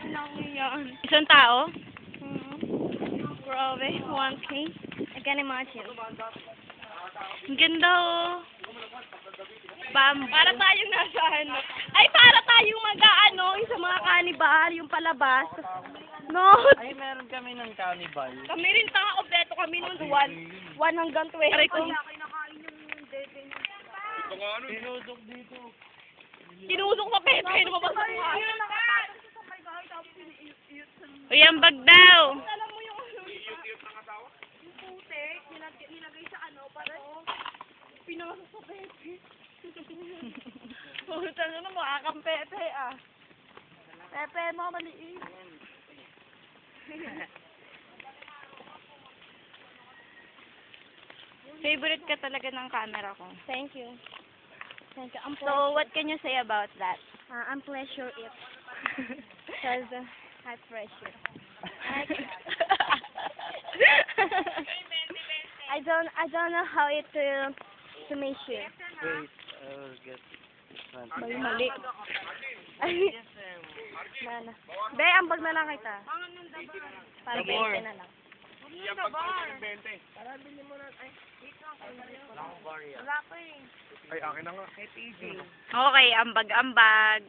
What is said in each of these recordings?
lang yan. Isang tao? Grabe, 1K. I can imagine. Ang ganda oh. Bam. Para tayong nasa ano. Ay, para tayong mag-ano, yung sa mga kanibal, yung palabas. No. Ay, meron kami ng cannibal. Kami rin tanga, kompleto kami nun. 1 hanggang 20. Aray ko. Tinusok dito. Tinusok sa pepe, lumabas sa mga. Uy, ang bag daw. Alam mo yung ano, yung putek, nilagay sa ano, para pinasok sa pepe. Puta na mukha kang pepe ah. Pepe mo, maliit. Favorite ka talaga ng camera ko. Thank you. Thank you. So, what can you say about that? I'm pleasure it. Because high pressure. I don't know how it to measure. Wait, I will get one. Mali. Ay. Nana. Be, ambag na lang kita. Para 20 na lang. Ay, akin na nga. Okay, ambag-ambag.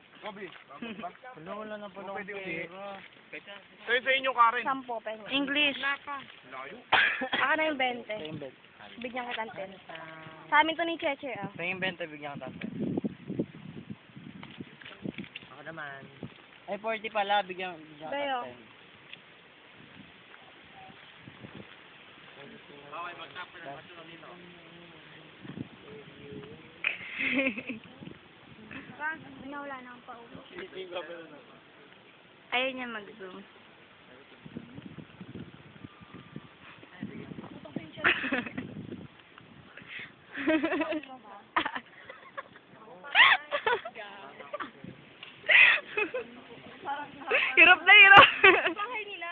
Wala na pala akong pera. Sa'yo sa inyo, Karen. 10 pesos. English. Layo. Ako na yung 20. Sa yung bed. Bigyan kita ng 10. Sa amin to ni Cheche ah. Sa yung benta, bigyan ka tante. Ako naman. Ay, 40 pala, bigyan ka Bayo. tante. Nawala na ang pauwi. Ayaw niya mag-zoom. Hirap na hirap. Bahay nila.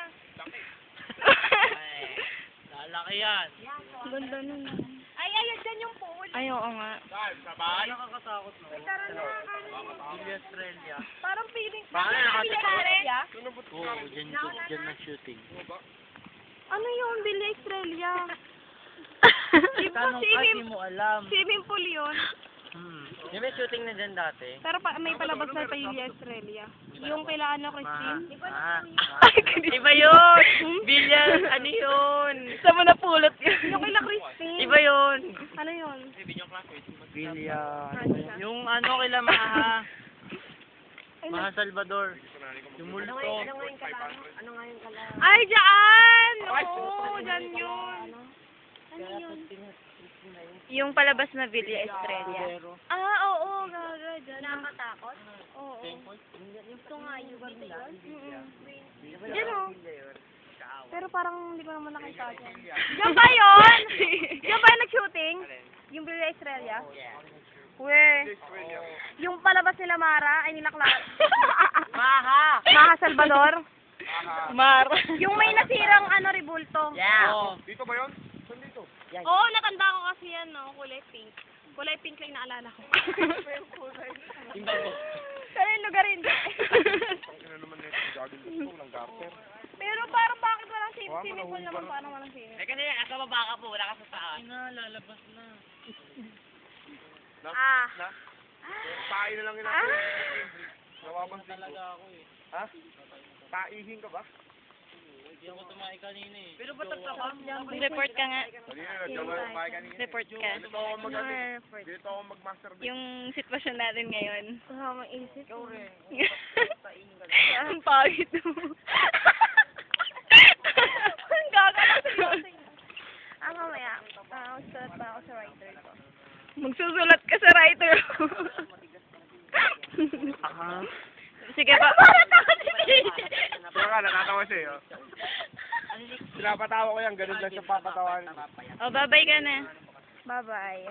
Lalaki yan. Ganda nun. Ay, ayan dyan yung pool. Ay, oo nga. Sabay. Nakakatakot na. Tara na, Billy Australia. parang feeling. Bakit Australia? Oo, dyan nag-shooting. Ano yung Billy Australia? Tanong ka, di mo alam. Swimming pool yun. Di ba shooting na dyan dati? Pero may palabas na Billy Australia. Yung kila ano, Christine. Iba yun. Billion, ano yun? Saan mo napulot yun? Yung kila Christine. Iba yun. Ano yun? Billy, yung ano kila Maha. Maha Salvador. Yung multo. Ay, dyan! Oo, dyan yun. Ano yun? Yung palabas na Villa Estrella. Ah, oo, gaga, dyan. Nakakatakot? Oo. Ito nga yung Villa. Diyan o. Pero parang hindi ko naman nakita dyan. Diyan ba yun? Diyan ba yung nag-shooting? Yung Villa Estrella? Weh. Yung palabas nila Mara, ay nila Clara. Maha Salvador. Mar. Yung may nasirang ano, rebulto. Yeah. Dito ba yun? Saan dito? Oo, natanda ko kasi yan, no? Kulay pink. Kulay pink lang naalala ko. Sana yung lugar hindi. Ano naman nito? Jogging gusto, walang garter. Pero parang bakit walang swimming pool naman? Parang walang swimming pool. Kasi nasa baba ka po, wala ka sa taas. Lalabas na. Ah. Pain na lang yun natin. Nawaban Talaga ako eh. Ha? Paihin ka ba? Hindi ako tumahi kanina eh. Pero ba't ka? Report ka nga. Kanina, nagkawain kanina. Report ka. Dito ako dito ako mag-masturbate. Yung sitwasyon natin ngayon. Kasama isip. Ikaw rin. Ang pangit mo. Ang gaga na seryoso. Ah, mamaya. Magsulat pa ako sa writer ko. Magsusulat ka sa writer. Aha. Sige pa. Pero nga, natatawa siya eh. Pinapatawa ko yan, ganun lang siya papatawanin. O, babay ka na. Bye-bye.